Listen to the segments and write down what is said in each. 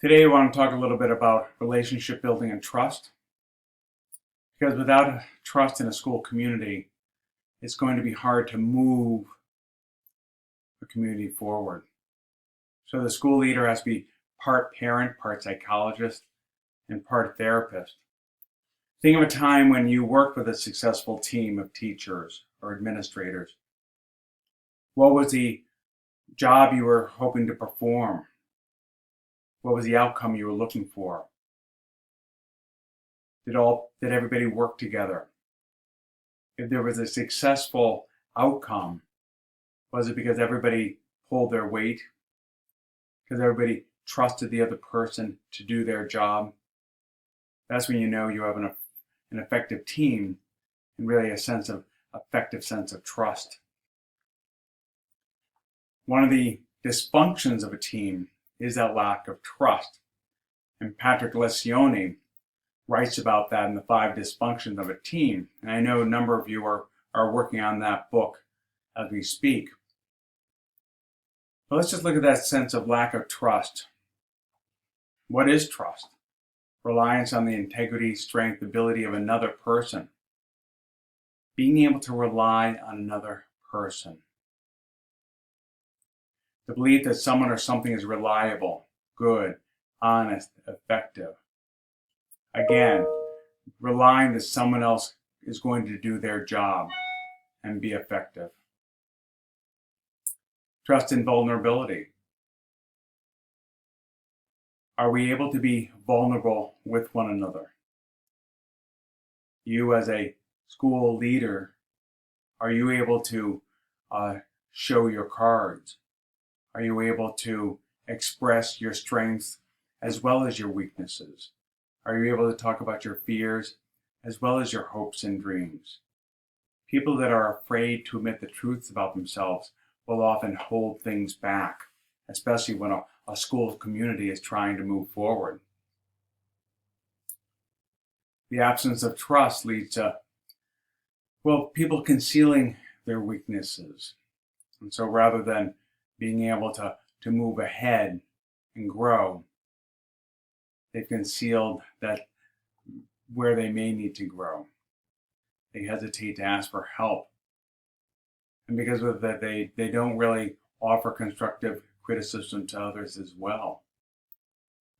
Today, I want to talk a little bit about relationship building and trust. Because without trust in a school community, it's going to be hard to move a community forward. So the school leader has to be part parent, part psychologist, and part therapist. Think of a time when you worked with a successful team of teachers or administrators. What was the job you were hoping to perform? What was the outcome you were looking for? Did everybody work together? If there was a successful outcome, was it because everybody pulled their weight? Because everybody trusted the other person to do their job? That's when you know you have an effective team and really a effective sense of trust. One of the dysfunctions of a team is that lack of trust. And Patrick Lencioni writes about that in the 5 dysfunctions of a team. And I know a number of you are working on that book as we speak. But let's just look at that sense of lack of trust. What is trust? Reliance on the integrity, strength, ability of another person. Being able to rely on another person. The belief that someone or something is reliable, good, honest, effective. Again, relying that someone else is going to do their job and be effective. Trust and vulnerability. Are we able to be vulnerable with one another? You as a school leader, are you able to show your cards? Are you able to express your strengths as well as your weaknesses? Are you able to talk about your fears as well as your hopes and dreams? People that are afraid to admit the truths about themselves will often hold things back, especially when a school community is trying to move forward. The absence of trust leads to, people concealing their weaknesses. And so rather than being able to move ahead and grow, they've concealed that where they may need to grow. They hesitate to ask for help. And because of that, they don't really offer constructive criticism to others as well.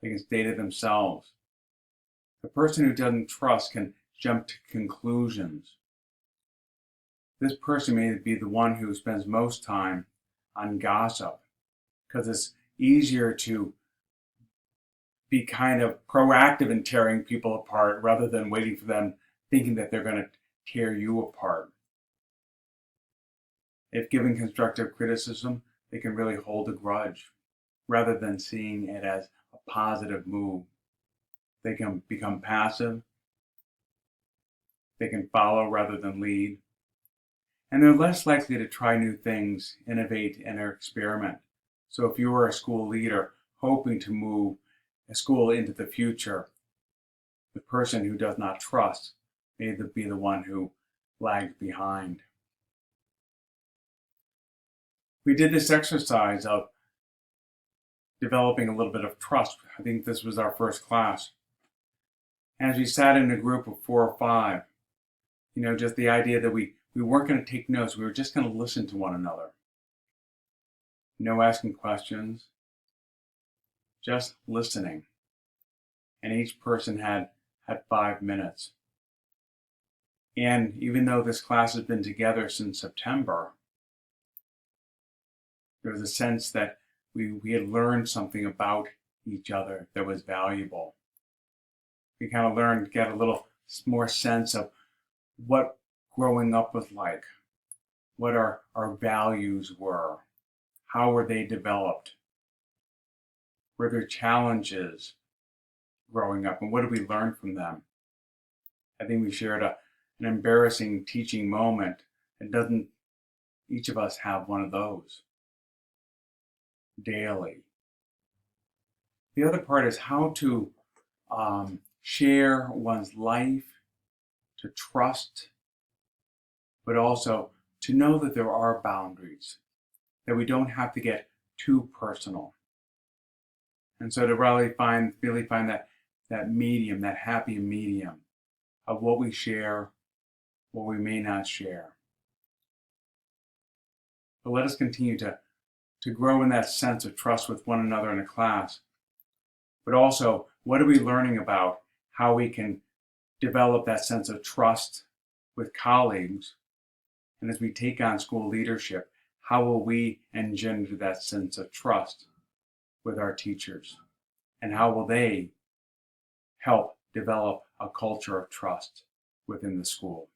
They can stay to themselves. The person who doesn't trust can jump to conclusions. This person may be the one who spends most time on gossip because it's easier to be kind of proactive in tearing people apart rather than waiting for them thinking that they're going to tear you apart. If given constructive criticism, they can really hold a grudge rather than seeing it as a positive move. They can become passive. They can follow rather than lead. And they're less likely to try new things, innovate, and experiment. So if you are a school leader hoping to move a school into the future, the person who does not trust may be the one who lags behind. We did this exercise of developing a little bit of trust. I think this was our first class. And as we sat in a group of 4 or 5, just the idea that we weren't going to take notes, we were just going to listen to one another. No asking questions, just listening. And each person had 5 minutes. And even though this class has been together since September, there was a sense that we had learned something about each other that was valuable. We kind of learned to get a little more sense of what growing up was like, what our values were, how were they developed, were there challenges growing up, and what did we learn from them? I think we shared an embarrassing teaching moment, and doesn't each of us have one of those daily? The other part is how to share one's life, to trust, but also to know that there are boundaries, that we don't have to get too personal. And so to really find that medium, that happy medium of what we share, what we may not share. But let us continue to grow in that sense of trust with one another in a class. But also, what are we learning about how we can develop that sense of trust with colleagues? And as we take on school leadership, how will we engender that sense of trust with our teachers? And how will they help develop a culture of trust within the school?